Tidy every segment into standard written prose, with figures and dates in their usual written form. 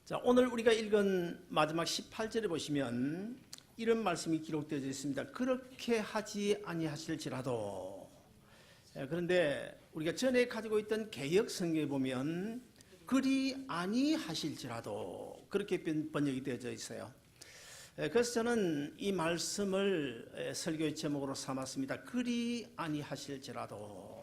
자, 오늘 우리가 읽은 마지막 18절에 보시면 이런 말씀이 기록되어 있습니다. 그렇게 하지 아니하실지라도. 그런데 우리가 전에 가지고 있던 개역 성경에 보면 그리 아니하실지라도 그렇게 번역이 되어져 있어요. 그래서 저는 이 말씀을 설교의 제목으로 삼았습니다. 그리 아니하실지라도.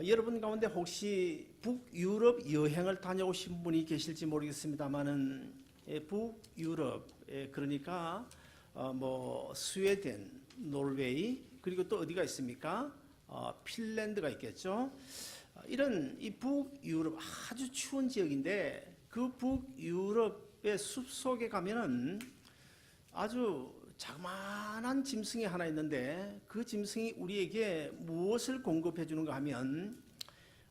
여러분 가운데 혹시 북유럽 여행을 다녀오신 분이 계실지 모르겠습니다만은 북유럽, 그러니까 스웨덴, 노르웨이, 그리고 또 어디가 있습니까? 핀란드가 있겠죠. 이런 이 북유럽 아주 추운 지역인데 그 북유럽의 숲속에 가면은 아주 자그마한 짐승이 하나 있는데 그 짐승이 우리에게 무엇을 공급해 주는가 하면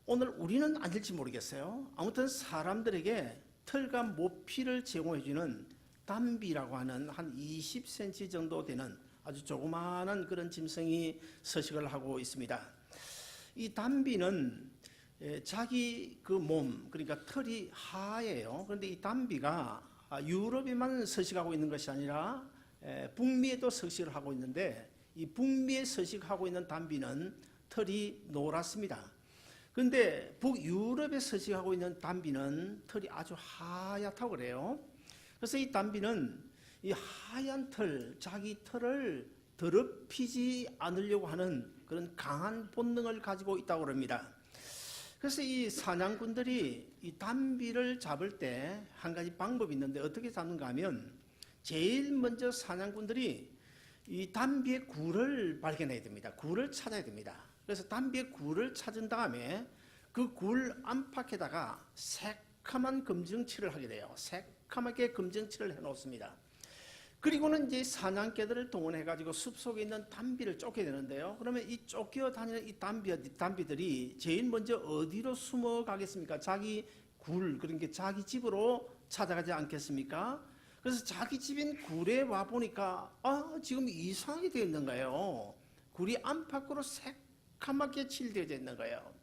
오늘 우리는 아닐지 모르겠어요. 아무튼 사람들에게 털과 모피를 제공해 주는 담비라고 하는 한 20cm 정도 되는 아주 조그마한 그런 짐승이 서식을 하고 있습니다. 이 담비는 자기 그 몸, 그러니까 털이 하얘요. 그런데 이 담비가 유럽에만 서식하고 있는 것이 아니라 북미에도 서식을 하고 있는데 이 북미에 서식하고 있는 담비는 털이 노랗습니다. 그런데 북유럽에 서식하고 있는 담비는 털이 아주 하얗다고 그래요. 그래서 이 담비는 이 하얀 털, 자기 털을 더럽히지 않으려고 하는 그런 강한 본능을 가지고 있다고 합니다. 그래서 이 사냥꾼들이 이 담비를 잡을 때 한 가지 방법이 있는데 어떻게 잡는가 하면 제일 먼저 사냥꾼들이 이 담비의 굴을 발견해야 됩니다. 굴을 찾아야 됩니다. 그래서 담비의 굴을 찾은 다음에 그 굴 안팎에다가 새카만 검정칠을 하게 돼요. 새카맣게 검정칠을 해놓습니다. 그리고는 이제 사냥개들을 동원해가지고 숲속에 있는 담비를 쫓게 되는데요. 그러면 이 쫓겨다니는 이 담비들이 제일 먼저 어디로 숨어가겠습니까? 자기 굴, 그러니까 자기 집으로 찾아가지 않겠습니까? 그래서 자기 집인 굴에 와보니까 지금 이상하게 되어 있는 거예요. 굴이 안팎으로 새카맣게 칠되어져 있는 거예요.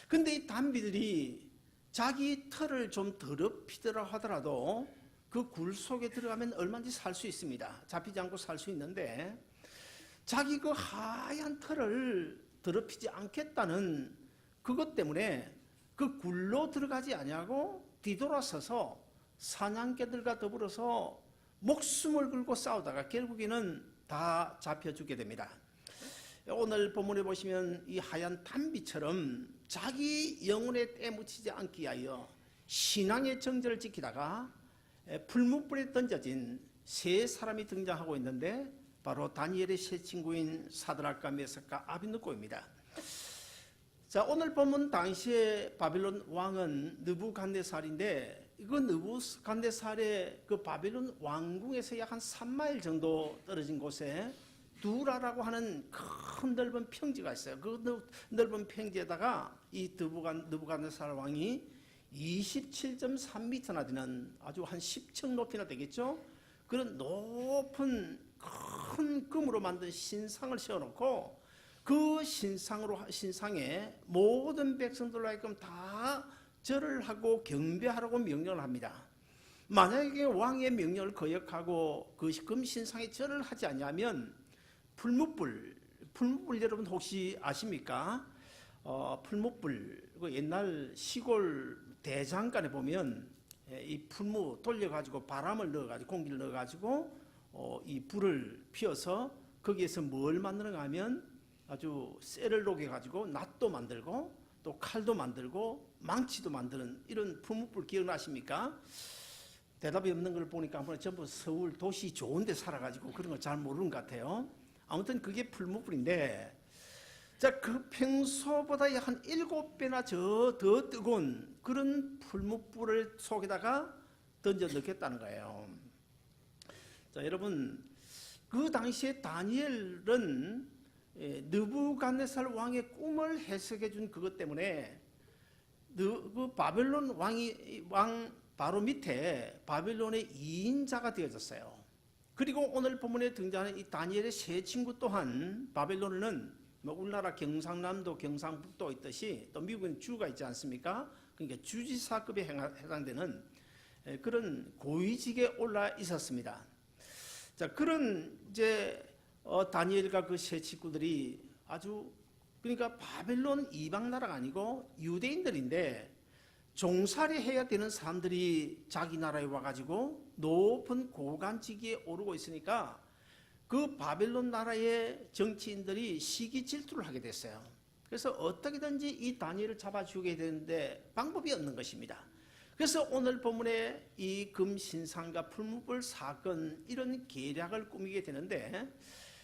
근데 이 담비들이 자기 털을 좀 더럽히더라 하더라도 그 굴 속에 들어가면 얼마든지 살 수 있습니다. 잡히지 않고 살 수 있는데 자기 그 하얀 털을 더럽히지 않겠다는 그것 때문에 그 굴로 들어가지 아니하고 뒤돌아서서 사냥개들과 더불어서 목숨을 걸고 싸우다가 결국에는 다 잡혀 죽게 됩니다. 오늘 본문에 보시면 이 하얀 담비처럼 자기 영혼에 때묻히지 않기 위하여 신앙의 정절을 지키다가 풀무불에 던져진 세 사람이 등장하고 있는데 바로 다니엘의 세 친구인 사드락과 메삭과 아벳느고입니다. 자, 오늘 본문 당시에 바빌론 왕은 느부갓네살인데 그 느부갓네살의 그 바빌론 왕궁에서 약 한 3마일 정도 떨어진 곳에 두라라고 하는 큰 넓은 평지가 있어요. 그 넓은 평지에다가 이 느부갓네살 왕이 27.3m나 되는 아주 한 10층 높이나 되겠죠. 그런 높은 큰 금으로 만든 신상을 세워놓고 그 신상에 모든 백성들로 하여금 다 절을 하고 경배하라고 명령을 합니다. 만약에 왕의 명령을 거역하고 그 금신상에 절을 하지 않으면 풀무불 여러분 혹시 아십니까? 풀무불 옛날 시골 대장간에 보면 이 풀무 돌려가지고 바람을 넣어가지고 공기를 넣어가지고 이 불을 피워서 거기에서 뭘 만드는가 하면 아주 쇠를 녹여가지고 낫도 만들고 또 칼도 만들고 망치도 만드는 이런 풀무불 기억나십니까? 대답이 없는 걸 보니까 전부 서울 도시 좋은 데 살아가지고 그런 걸 잘 모르는 것 같아요. 아무튼 그게 풀무불인데 자, 그 평소보다 한 7배나 더 뜨거운 그런 풀무불을 속에다가 던져 넣겠다는 거예요. 자, 여러분 그 당시에 다니엘은 느부갓네살 왕의 꿈을 해석해 준 그것 때문에 그 바벨론 왕 바로 밑에 바벨론의 2인자가 되어졌어요. 그리고 오늘 본문에 등장하는 이 다니엘의 세 친구 또한 바벨론은 우리나라 경상남도, 경상북도 있듯이 또 미국은 주가 있지 않습니까? 그러니까 주지사급에 해당되는 그런 고위직에 올라 있었습니다. 자, 그런 이제 다니엘과 그 세 친구들이 아주, 그러니까 바벨론 이방 나라가 아니고 유대인들인데 종살이 해야 되는 사람들이 자기 나라에 와가지고 높은 고관직에 오르고 있으니까 그 바벨론 나라의 정치인들이 시기 질투를 하게 됐어요. 그래서 어떻게든지 이 다니엘을 잡아주게 되는데 방법이 없는 것입니다. 그래서 오늘 본문에 이 금신상과 풀무불 사건, 이런 계략을 꾸미게 되는데,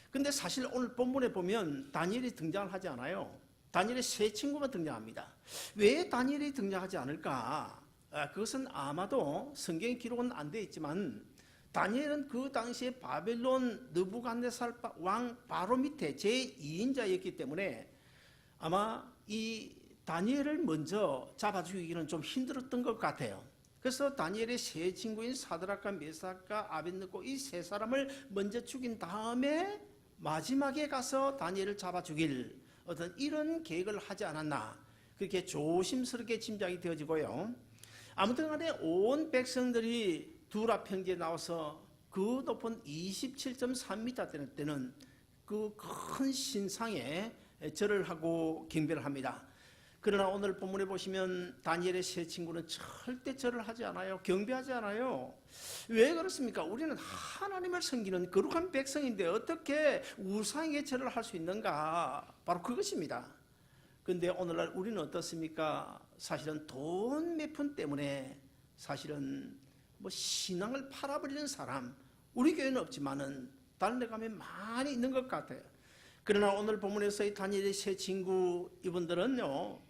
근데 사실 오늘 본문에 보면 다니엘이 등장을 하지 않아요. 다니엘의 세 친구만 등장합니다. 왜 다니엘이 등장하지 않을까? 그것은 아마도 성경 기록은 안 되어 있지만 다니엘은 그 당시에 바벨론 느부갓네살 왕 바로 밑에 제2인자였기 때문에 아마 이 다니엘을 먼저 잡아 죽이기는 좀 힘들었던 것 같아요. 그래서 다니엘의 세 친구인 사드락과 메삭과 아벳느고 이 세 사람을 먼저 죽인 다음에 마지막에 가서 다니엘을 잡아 죽일 어떤 이런 계획을 하지 않았나, 그렇게 조심스럽게 짐작이 되어지고요. 아무튼 간에 온 백성들이 두라 평지에 나와서 그 높은 27.3m 되는 그 큰 신상에 절을 하고 경배를 합니다. 그러나 오늘 본문에 보시면 다니엘의 세 친구는 절대 절을 하지 않아요. 경배하지 않아요. 왜 그렇습니까? 우리는 하나님을 섬기는 거룩한 백성인데 어떻게 우상에게 절을 할 수 있는가? 바로 그것입니다. 그런데 오늘날 우리는 어떻습니까? 사실은 돈 몇 푼 때문에 사실은 뭐 신앙을 팔아버리는 사람, 우리 교회는 없지만은 다른 데 가면 많이 있는 것 같아요. 그러나 오늘 본문에서 이 다니엘의 세 친구, 이분들은요,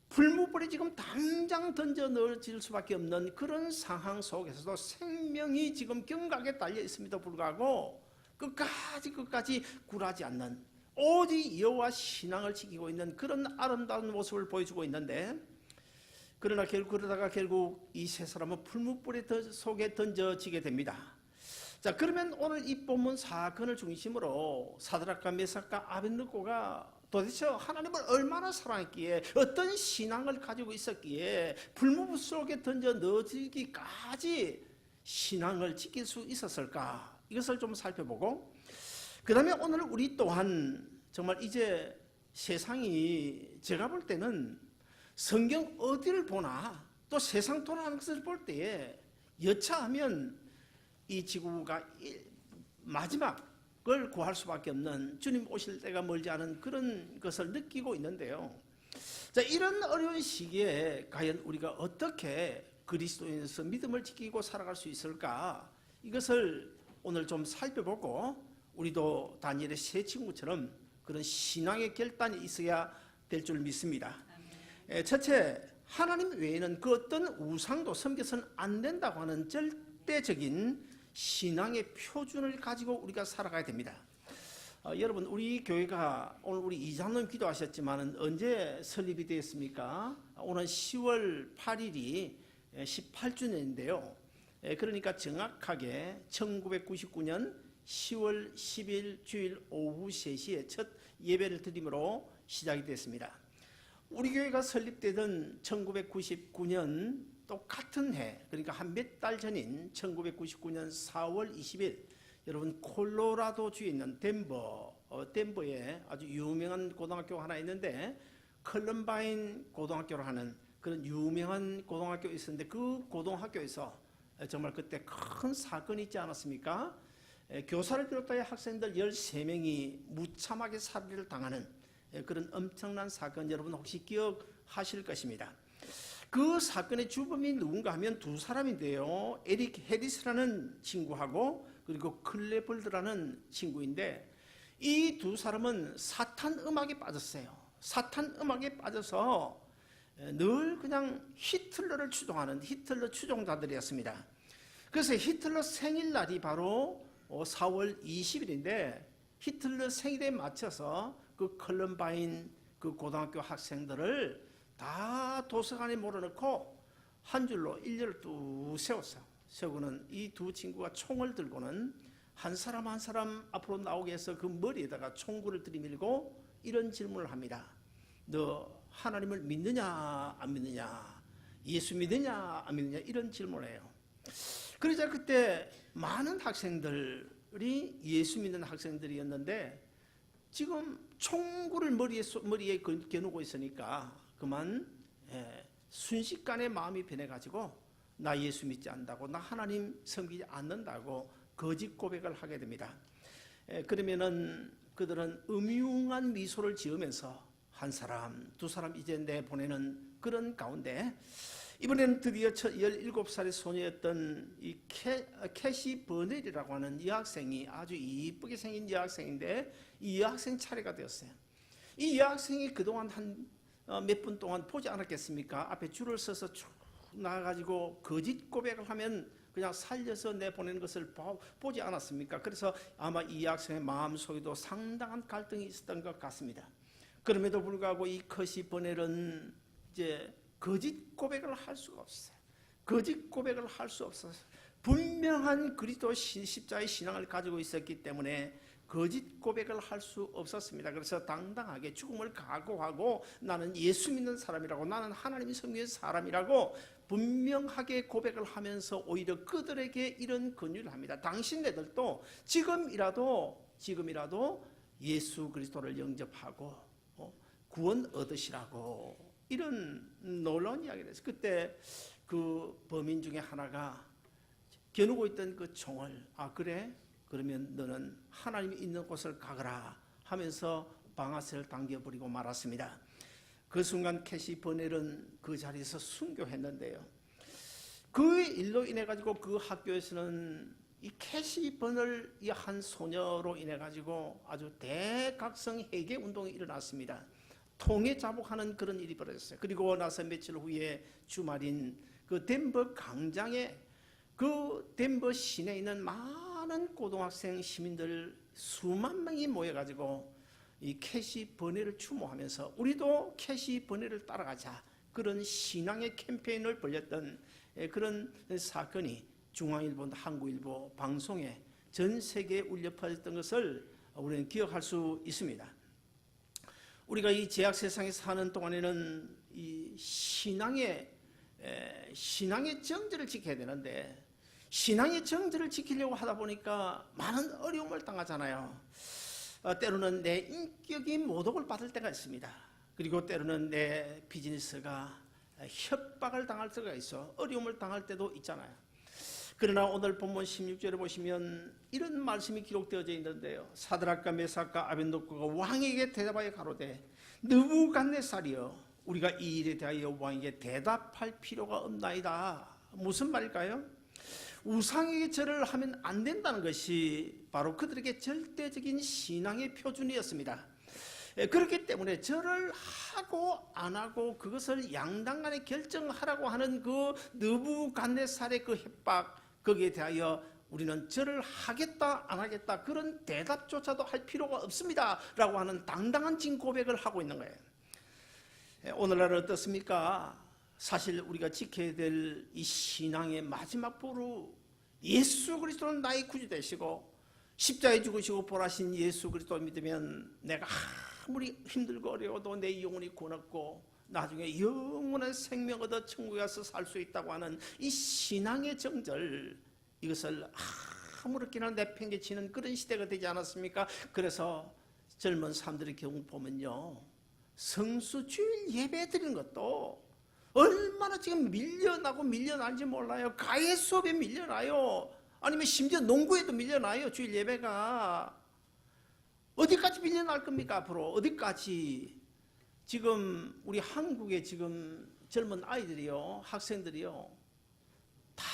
풀무불에 지금 당장 던져 넣어질 수밖에 없는 그런 상황 속에서도 생명이 지금 경각에 달려 있음에도 불구하고 끝까지 굴하지 않는, 오직 여호와 신앙을 지키고 있는 그런 아름다운 모습을 보여주고 있는데, 그러나 결국 이 세 사람은 풀무불 속에 던져지게 됩니다. 자, 그러면 오늘 이 본문 사건을 중심으로 사드락과 메삭과 아벳느고가 도대체 하나님을 얼마나 사랑했기에, 어떤 신앙을 가지고 있었기에 풀무불 속에 던져 넣어지기까지 신앙을 지킬 수 있었을까? 이것을 좀 살펴보고, 그 다음에 오늘 우리 또한 정말 이제 세상이, 제가 볼 때는 성경 어디를 보나 또 세상 돌아가는 것을 볼 때에 여차하면 이 지구가 마지막을 구할 수밖에 없는, 주님 오실 때가 멀지 않은 그런 것을 느끼고 있는데요. 자, 이런 어려운 시기에 과연 우리가 어떻게 그리스도인으로서 믿음을 지키고 살아갈 수 있을까? 이것을 오늘 좀 살펴보고 우리도 다니엘의 세 친구처럼 그런 신앙의 결단이 있어야 될 줄 믿습니다. 첫째, 하나님 외에는 그 어떤 우상도 섬겨서는 안 된다고 하는 절대적인 신앙의 표준을 가지고 우리가 살아가야 됩니다. 여러분, 우리 교회가 오늘 우리 이장로님 기도하셨지만 언제 설립이 되었습니까? 오늘 10월 8일이 18주년인데요. 그러니까 정확하게 1999년 10월 10일 주일 오후 3시에 첫 예배를 드림으로 시작이 됐습니다. 우리 교회가 설립되던 1999년 똑같은 해, 그러니까 한 몇 달 전인 1999년 4월 20일, 여러분 콜로라도 주에 있는 덴버에 아주 유명한 고등학교가 하나 있는데 컬럼바인 고등학교로 하는 그런 유명한 고등학교가 있었는데, 그 고등학교에서 정말 그때 큰 사건이 있지 않았습니까? 교사를 비롯하여 학생들 13명이 무참하게 살해를 당하는 그런 엄청난 사건, 여러분 혹시 기억하실 것입니다. 그 사건의 주범이 누군가 하면 두 사람인데요. 에릭 해리스라는 친구하고 그리고 클레볼드라는 친구인데, 이 두 사람은 사탄 음악에 빠졌어요. 사탄 음악에 빠져서 늘 그냥 히틀러를 추종하는 히틀러 추종자들이었습니다. 그래서 히틀러 생일날이 바로 4월 20일인데 히틀러 생일에 맞춰서 그 컬럼바인 그 고등학교 학생들을 다 도서관에 몰아넣고 한 줄로 일렬을 뚝 세우고는 이 두 친구가 총을 들고는 한 사람 한 사람 앞으로 나오게 해서 그 머리에다가 총구를 들이밀고 이런 질문을 합니다. 너 하나님을 믿느냐 안 믿느냐? 예수 믿느냐 안 믿느냐 이런 질문을 해요. 그러자 그때 많은 학생들이 예수 믿는 학생들이었는데 지금 총구를 머리에 겨누고 있으니까 그만 순식간에 마음이 변해가지고 나 예수 믿지 않는다고, 나 하나님 섬기지 않는다고 거짓 고백을 하게 됩니다. 그러면은 그들은 음흉한 미소를 지으면서 한 사람, 두 사람 이제 내보내는 그런 가운데 이번에는 드디어 17살의 소녀였던 이 캐시 버넬이라고 하는 여학생이, 아주 이쁘게 생긴 여학생인데 이 여학생 차례가 되었어요. 이 여학생이 그동안 한 몇 분 동안 보지 않았겠습니까? 앞에 줄을 서서 쭉 나가가지고 거짓 고백을 하면 그냥 살려서 내보내는 것을 보지 않았습니까? 그래서 아마 이 여학생의 마음속에도 상당한 갈등이 있었던 것 같습니다. 그럼에도 불구하고 이 캐시 버넬은 이제 거짓 고백을 할 수가 없어요. 거짓 고백을 할 수 없어서 분명한 그리스도 십자의 신앙을 가지고 있었기 때문에 거짓 고백을 할 수 없었습니다. 그래서 당당하게 죽음을 각오하고 나는 예수 믿는 사람이라고, 나는 하나님이 섬기는 사람이라고 분명하게 고백을 하면서 오히려 그들에게 이런 권유를 합니다. 당신네들도 지금이라도 예수 그리스도를 영접하고 구원 얻으시라고, 이런 놀라운 이야기를 했어요. 그때 그 범인 중에 하나가 겨누고 있던 그 총을, 그래? 그러면 너는 하나님이 있는 곳을 가거라 하면서 방아쇠를 당겨버리고 말았습니다. 그 순간 캐시 버넬은 그 자리에서 순교했는데요. 그 일로 인해 가지고 그 학교에서는 이 캐시 버넬 이 한 소녀로 인해 가지고 아주 대각성 회개 운동이 일어났습니다. 통에 자복하는 그런 일이 벌어졌어요. 그리고 나서 며칠 후에 주말인 그 덴버 광장에, 그 덴버 시내에 있는 많은 고등학생 시민들 수만 명이 모여가지고 이 캐시 버넬을 추모하면서 우리도 캐시 버넬을 따라가자, 그런 신앙의 캠페인을 벌였던 그런 사건이 중앙일보, 한국일보 방송에 전 세계에 울려 퍼졌던 것을 우리는 기억할 수 있습니다. 우리가 이 제약 세상에 사는 동안에는 이 신앙의 정절을 지켜야 되는데, 신앙의 정절을 지키려고 하다 보니까 많은 어려움을 당하잖아요. 때로는 내 인격이 모독을 받을 때가 있습니다. 그리고 때로는 내 비즈니스가 협박을 당할 때가 있어, 어려움을 당할 때도 있잖아요. 그러나 오늘 본문 16절에 보시면 이런 말씀이 기록되어져 있는데요. 사드락과 메삭과 아벤노고가 왕에게 대답하여 가로되 느부갓네살이여, 우리가 이 일에 대하여 왕에게 대답할 필요가 없나이다. 무슨 말일까요? 우상에게 절을 하면 안 된다는 것이 바로 그들에게 절대적인 신앙의 표준이었습니다. 그렇기 때문에 절을 하고 안 하고 그것을 양당간에 결정하라고 하는 그 느부갓네살의 그 협박, 거기에 대하여 우리는 절을 하겠다 안 하겠다 그런 대답조차도 할 필요가 없습니다 라고 하는 당당한 진고백을 하고 있는 거예요. 오늘날 어떻습니까? 사실 우리가 지켜야 될 이 신앙의 마지막 보루, 예수 그리스도는 나의 구주 되시고 십자가에 죽으시고 부활하신 예수 그리스도를 믿으면 내가 아무리 힘들고 어려워도 내 영혼이 구원받고 나중에 영원한 생명 얻어 천국에 가서 살 수 있다고 하는 이 신앙의 정절, 이것을 아무렇게나 내팽개치는 그런 시대가 되지 않았습니까? 그래서 젊은 사람들의 경우 보면요, 성수 주일 예배 드리는 것도 얼마나 지금 밀려나는지 몰라요. 가해 수업에 밀려나요. 아니면 심지어 농구에도 밀려나요. 주일 예배가. 어디까지 밀려날 겁니까? 앞으로 어디까지? 지금 우리 한국의 지금 젊은 아이들이요, 학생들이요, 다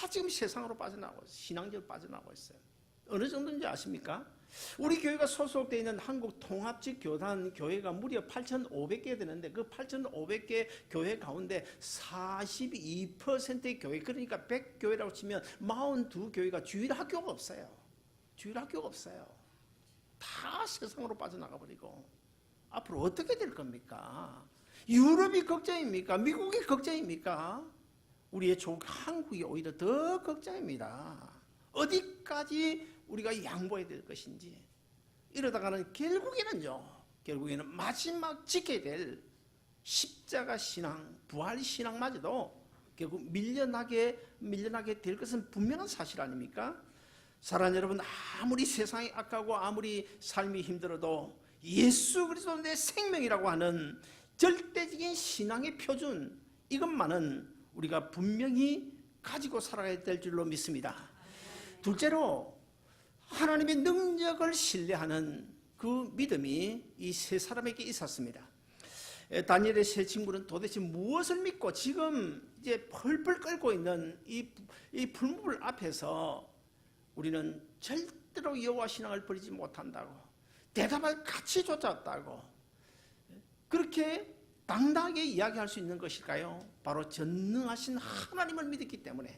지금 세상으로 빠져나가고 있어요. 신앙적으로 빠져나가고 있어요. 어느 정도인지 아십니까? 우리 교회가 소속되어 있는 한국 통합직 교단 교회가 무려 8,500개 되는데 그 8,500개 교회 가운데 42%의 교회, 그러니까 100교회라고 치면 42교회가 주일학교가 없어요. 주일학교가 없어요. 다 세상으로 빠져나가 버리고 앞으로 어떻게 될 겁니까? 유럽이 걱정입니까? 미국이 걱정입니까? 우리의 조국 한국이 오히려 더 걱정입니다. 어디까지 우리가 양보해야 될 것인지. 이러다가는 결국에는 마지막 지켜야 될 십자가 신앙, 부활 신앙마저도 결국 밀려나게 될 것은 분명한 사실 아닙니까? 사랑하는 여러분, 아무리 세상이 악하고 아무리 삶이 힘들어도 예수 그리스도 내 생명이라고 하는 절대적인 신앙의 표준, 이것만은 우리가 분명히 가지고 살아야 될 줄로 믿습니다. 둘째로 하나님의 능력을 신뢰하는 그 믿음이 이 세 사람에게 있었습니다. 다니엘의 세 친구는 도대체 무엇을 믿고 지금 이제 펄펄 끓고 있는 이 불물 앞에서 우리는 절대로 여호와 신앙을 버리지 못한다고, 대답할 가치 쫓았다고 그렇게 당당하게 이야기할 수 있는 것일까요? 바로 전능하신 하나님을 믿었기 때문에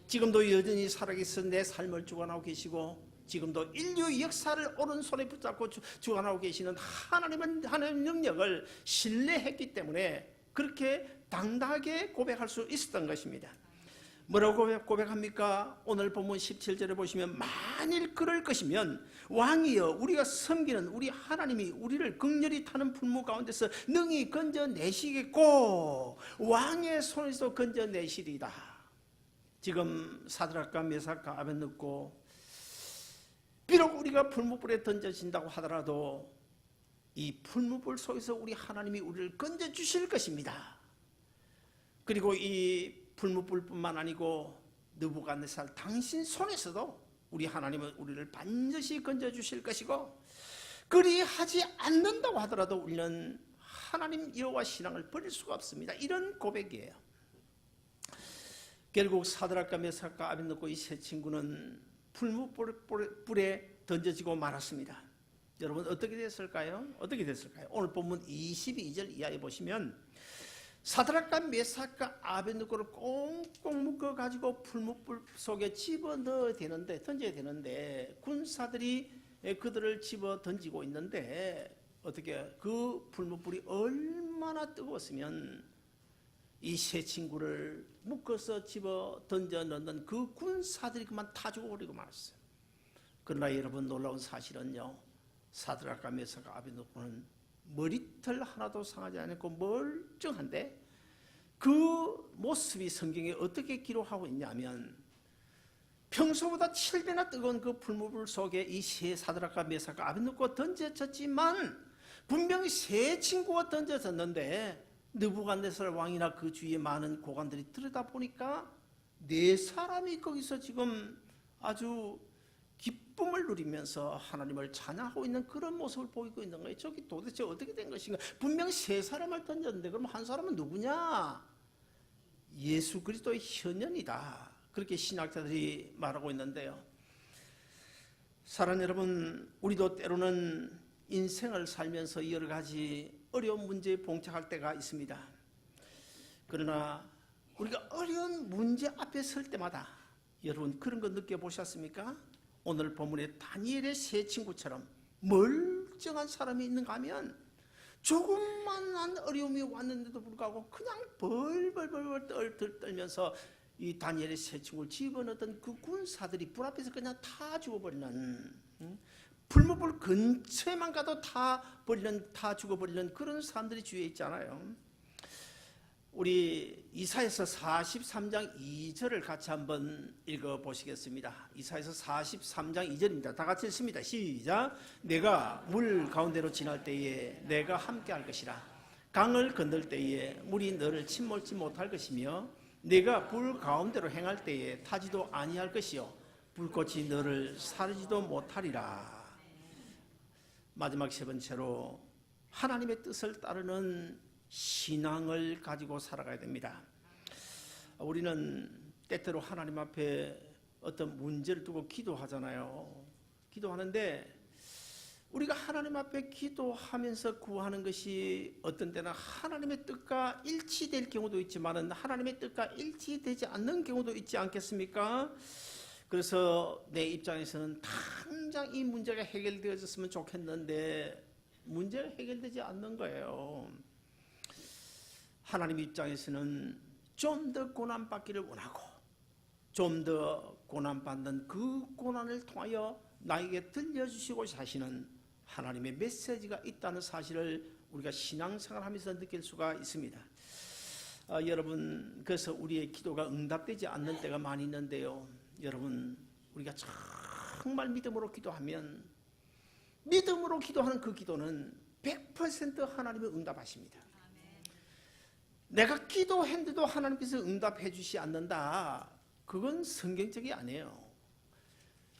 지금도 여전히 살아계셔 내 삶을 주관하고 계시고, 지금도 인류 역사를 오른손에 붙잡고 주관하고 계시는 하나님의 능력을 신뢰했기 때문에 그렇게 당당하게 고백할 수 있었던 것입니다. 뭐라고 고백합니까? 오늘 본문 17절에 보시면, 만일 그럴 것이면 왕이여, 우리가 섬기는 우리 하나님이 우리를 극렬히 타는 풀무 가운데서 능히 건져내시겠고 왕의 손에서 건져내시리다. 지금 사드락과 메삭과 아벳느고, 비록 우리가 풀무불에 던져진다고 하더라도 이 풀무불 속에서 우리 하나님이 우리를 건져주실 것입니다. 그리고 이 풀무불뿐만 아니고 느부갓네살 당신 손에서도 우리 하나님은 우리를 반드시 건져주실 것이고, 그리하지 않는다고 하더라도 우리는 하나님 여호와 신앙을 버릴 수가 없습니다. 이런 고백이에요. 결국 사드락과 메삭과 아벳느고 이 세 친구는 풀무불에 던져지고 말았습니다. 여러분 어떻게 됐을까요? 오늘 본문 22절 이하에 보시면 사드락과 메삭과 아벳느고를 꽁꽁 묶어가지고 풀무불 속에 집어넣어야 되는데, 던져야 되는데 군사들이 그들을 집어 던지고 있는데, 어떻게 그 풀무불이 얼마나 뜨거웠으면 이 세 친구를 묶어서 집어 던져 넣는 그 군사들이 그만 다 죽어버리고 말았어요. 그러나 여러분, 놀라운 사실은요, 사드락과 메삭과 아벳느고는 머리털 하나도 상하지 않고 멀쩡한데, 그 모습이 성경에 어떻게 기록하고 있냐면, 평소보다 7배나 뜨거운 그 풀무불 속에 이 세 사드락과 메삭과 아벳느고가 던져졌지만 분명히 세 친구가 던져졌는데, 느부갓네살 왕이나 그 주위에 많은 고관들이 들여다보니까 네 사람이 거기서 지금 아주 기쁨을 누리면서 하나님을 찬양하고 있는 그런 모습을 보이고 있는 거예요. 저기 도대체 어떻게 된 것인가? 분명 세 사람을 던졌는데 그럼 한 사람은 누구냐? 예수 그리스도의 현현이다. 그렇게 신학자들이 말하고 있는데요. 사랑하는 여러분, 우리도 때로는 인생을 살면서 여러 가지 어려운 문제에 봉착할 때가 있습니다. 그러나 우리가 어려운 문제 앞에 설 때마다 여러분 그런 거 느껴보셨습니까? 오늘 본문의 다니엘의 세 친구처럼 멀쩡한 사람이 있는가 하면 조금만한 어려움이 왔는데도 불구하고 그냥 벌벌벌 떨면서 이 다니엘의 세 친구를 집어넣었던 그 군사들이 불 앞에서 그냥 다 죽어버리는, 풀무불 근처에만 가도 다 죽어버리는 그런 사람들이 주위에 있잖아요. 우리 이사야서 43장 2절을 같이 한번 읽어보시겠습니다. 이사야서 43장 2절입니다. 다 같이 읽습니다. 시작. 내가 물 가운데로 지날 때에 내가 함께 할 것이라. 강을 건널 때에 물이 너를 침몰치 못할 것이며 내가 불 가운데로 행할 때에 타지도 아니할 것이요 불꽃이 너를 사르지도 못하리라. 마지막 세 번째로 하나님의 뜻을 따르는 신앙을 가지고 살아가야 됩니다. 우리는 때때로 하나님 앞에 어떤 문제를 두고 기도하잖아요. 기도하는데 우리가 하나님 앞에 기도하면서 구하는 것이 어떤 때는 하나님의 뜻과 일치될 경우도 있지만 하나님의 뜻과 일치되지 않는 경우도 있지 않겠습니까? 그래서 내 입장에서는 당장 이 문제가 해결되어졌으면 좋겠는데 문제가 해결되지 않는 거예요. 하나님 입장에서는 좀 더 고난받기를 원하고 좀 더 고난받는 그 고난을 통하여 나에게 들려주시고 하시는 하나님의 메시지가 있다는 사실을 우리가 신앙생활하면서 느낄 수가 있습니다. 여러분, 그래서 우리의 기도가 응답되지 않는 때가 많이 있는데요. 여러분, 우리가 정말 믿음으로 기도하면, 믿음으로 기도하는 그 기도는 100% 하나님이 응답하십니다. 내가 기도했는데도 하나님께서 응답해 주시지 않는다, 그건 성경적이 아니에요.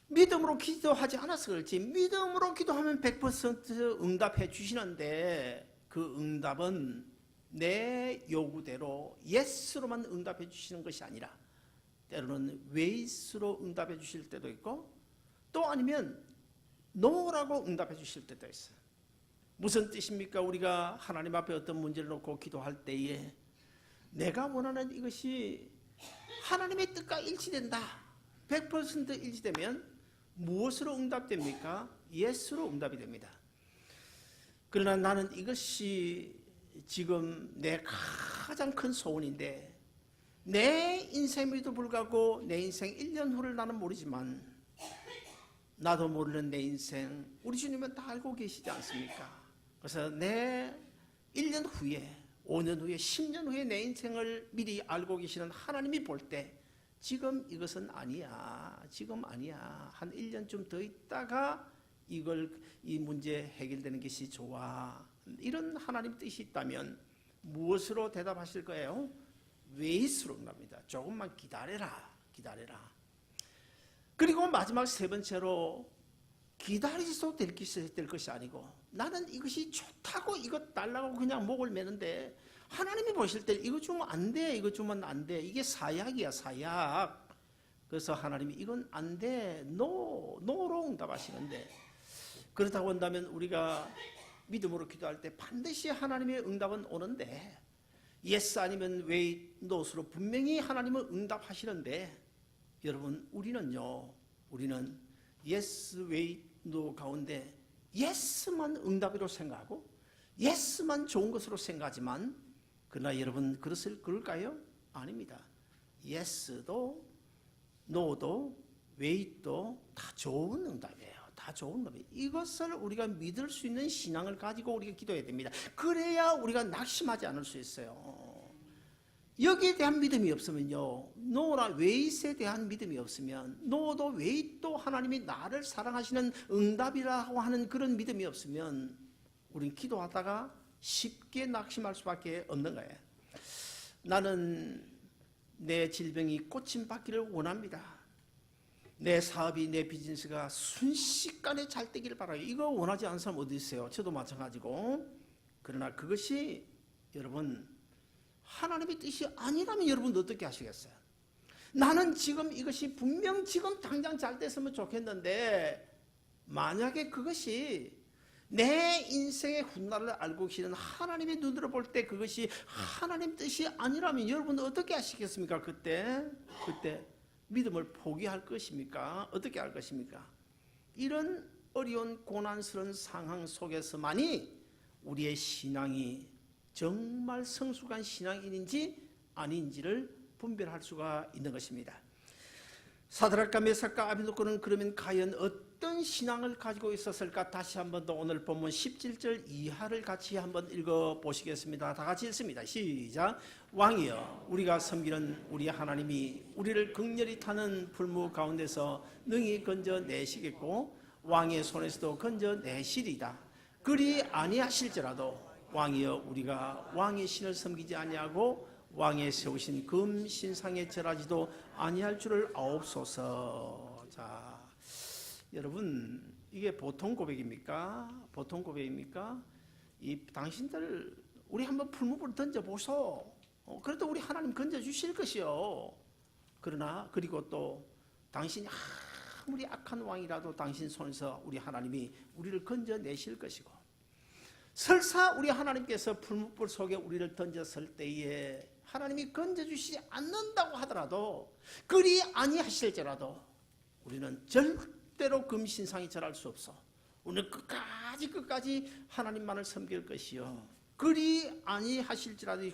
믿음으로 기도하지 않아서 그렇지, 믿음으로 기도하면 100% 응답해 주시는데, 그 응답은 내 요구대로 예스로만 응답해 주시는 것이 아니라 때로는 웨이스로 응답해 주실 때도 있고, 또 아니면 노라고 응답해 주실 때도 있어요. 무슨 뜻입니까? 우리가 하나님 앞에 어떤 문제를 놓고 기도할 때에 내가 원하는 이것이 하나님의 뜻과 일치된다, 100% 일치되면 무엇으로 응답됩니까? 예스로 응답이 됩니다. 그러나 나는 이것이 지금 내 가장 큰 소원인데, 내 인생에도 불구하고 내 인생 1년 후를 나는 모르지만 나도 모르는 내 인생 우리 주님은 다 알고 계시지 않습니까? 그래서 내 1년 후에, 5년 후에, 10년 후에 내 인생을 미리 알고 계시는 하나님이 볼 때 지금 이것은 아니야, 지금 아니야, 한 1년쯤 더 있다가 이 문제 해결되는 것이 좋아, 이런 하나님 뜻이 있다면 무엇으로 대답하실 거예요? 웨이스로 응답합니다. 조금만 기다려라, 기다려라. 그리고 마지막 세 번째로, 기다리셔도 될 것이 아니고, 나는 이것이 좋다고 이것 달라고 그냥 목을 매는데 하나님이 보실 때 이거 주면 안 돼, 이거 주면 안 돼, 이게 사약이야, 사약. 그래서 하나님이 이건 안 돼, 노로 응답하시는데, 그렇다고 한다면 우리가 믿음으로 기도할 때 반드시 하나님의 응답은 오는데, 예스 아니면 웨이, 노스로 분명히 하나님은 응답하시는데, 여러분, 우리는 예스, 웨이, 노 가운데 예스만 응답으로 생각하고 예스만 좋은 것으로 생각하지만, 그러나 여러분, 그럴까요? 아닙니다. 예스도 노도 웨이도 다 좋은 응답이에요. 다 좋은 응답이에요. 이것을 우리가 믿을 수 있는 신앙을 가지고 우리가 기도해야 됩니다. 그래야 우리가 낙심하지 않을 수 있어요. 여기에 대한 믿음이 없으면요, 노나 웨이스에 대한 믿음이 없으면, 노도 웨이도 하나님이 나를 사랑하시는 응답이라고 하는 그런 믿음이 없으면 우리는 기도하다가 쉽게 낙심할 수밖에 없는 거예요. 나는 내 질병이 고침받기를 원합니다. 내 사업이, 내 비즈니스가 순식간에 잘 되기를 바라요. 이거 원하지 않는 사람 어디 있어요? 저도 마찬가지고. 그러나 그것이 여러분 하나님의 뜻이 아니라면 여러분 어떻게 하시겠어요? 나는 지금 이것이 분명 지금 당장 잘 됐으면 좋겠는데, 만약에 그것이 내 인생의 훗날을 알고 계시는 하나님의 눈으로 볼 때 그것이 하나님 뜻이 아니라면 여러분 어떻게 하시겠습니까? 그때 믿음을 포기할 것입니까? 어떻게 할 것입니까? 이런 어려운 고난스러운 상황 속에서만이 우리의 신앙이 정말 성숙한 신앙인인지 아닌지를 분별할 수가 있는 것입니다. 사드락과 메삭과 아벳네고는 그러면 과연 어떤 신앙을 가지고 있었을까? 다시 한번 더 오늘 본문 17절 이하를 같이 한번 읽어보시겠습니다. 다 같이 읽습니다. 시작. 왕이여, 우리가 섬기는 우리 하나님이 우리를 극렬히 타는 불무 가운데서 능히 건져내시겠고 왕의 손에서도 건져내시리이다. 그리 아니하실지라도 왕이여, 우리가 왕의 신을 섬기지 아니하고 왕의 세우신 금 신상에 절하지도 아니할 줄을 아옵소서. 자, 여러분, 이게 보통 고백입니까? 보통 고백입니까? 이 당신들 우리 한번 풀무불 던져보소. 그래도 우리 하나님 건져주실 것이요. 그러나 그리고 또 당신이 아무리 악한 왕이라도 당신 손에서 우리 하나님이 우리를 건져내실 것이고, 설사 우리 하나님께서 풀무불 속에 우리를 던졌을 때에 하나님이 건져주시지 않는다고 하더라도, 그리 아니하실지라도 우리는 절대로 금신상에 절할 수 없어. 우리는 끝까지 하나님만을 섬길 것이요. 그리 아니하실지라도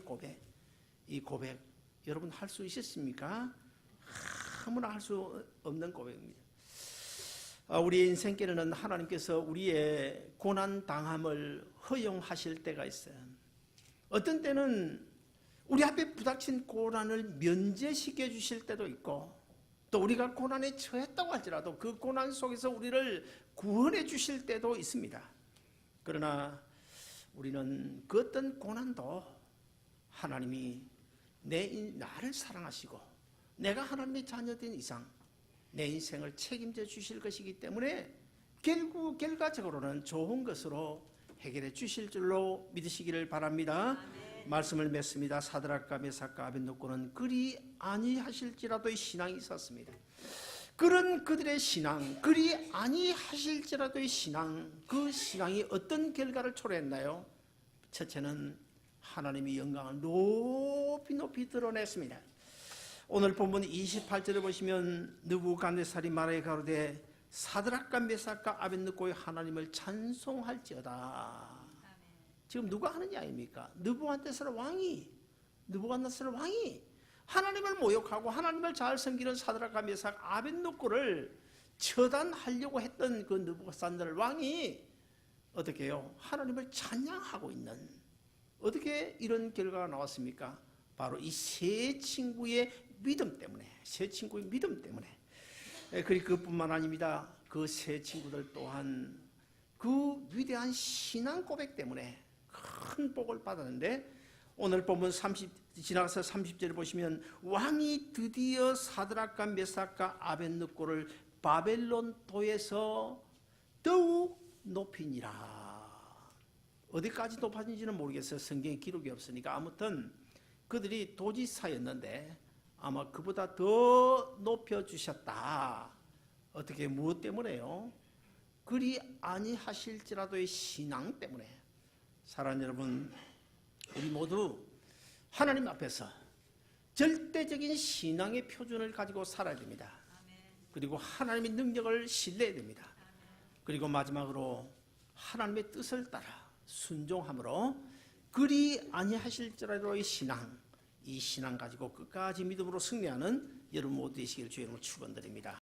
이 고백 여러분 할 수 있으십니까? 아무나 할 수 없는 고백입니다. 우리 인생께는 하나님께서 우리의 고난 당함을 허용하실 때가 있어요. 어떤 때는 우리 앞에 부닥친 고난을 면제시켜 주실 때도 있고, 또 우리가 고난에 처했다고 할지라도 그 고난 속에서 우리를 구원해 주실 때도 있습니다. 그러나 우리는 그 어떤 고난도 하나님이 나를 사랑하시고 내가 하나님의 자녀된 이상 내 인생을 책임져 주실 것이기 때문에 결과적으로는 좋은 것으로 해결해 주실 줄로 믿으시기를 바랍니다. 말씀을 맺습니다. 사드락과 메삭과 아벳노고는 그리 아니하실지라도의 신앙이 있었습니다. 그런 그들의 신앙, 그리 아니하실지라도의 신앙, 그 신앙이 어떤 결과를 초래했나요? 첫째는 하나님의 영광을 높이 높이 드러냈습니다. 오늘 본문 28절을 보시면 느부갓네살이 말하여 가로되 사드락과 메삭과 아벳느고의 하나님을 찬송할지어다. 지금 누가 하는 이야기입니까? 느부갓네살 왕이 하나님을 모욕하고 하나님을 잘 섬기는 사드락과 메삭 아벳느고를 처단하려고 했던 그 느부갓네살 왕이 어떻게 해요? 하나님을 찬양하고 있는, 어떻게 이런 결과가 나왔습니까? 바로 이 세 친구의 믿음 때문에, 그리고 그뿐만 아닙니다. 그 세 친구들 또한 그 위대한 신앙 고백 때문에 큰 복을 받았는데, 오늘 본문 지나가서 30절을 보시면 왕이 드디어 사드락과 메삭과 아벳느고를 바벨론도에서 더욱 높이니라. 어디까지 높아진지는 모르겠어요. 성경에 기록이 없으니까. 아무튼 그들이 도지사였는데 아마 그보다 더 높여주셨다. 어떻게, 무엇 때문에요? 그리 아니하실지라도의 신앙 때문에. 사랑하는 여러분, 우리 모두 하나님 앞에서 절대적인 신앙의 표준을 가지고 살아야 됩니다. 그리고 하나님의 능력을 신뢰해야 됩니다. 그리고 마지막으로 하나님의 뜻을 따라 순종함으로 그리 아니하실지라도의 신앙, 이 신앙 가지고 끝까지 믿음으로 승리하는 여러분 모두 되시길 주의 이름으로 축원드립니다.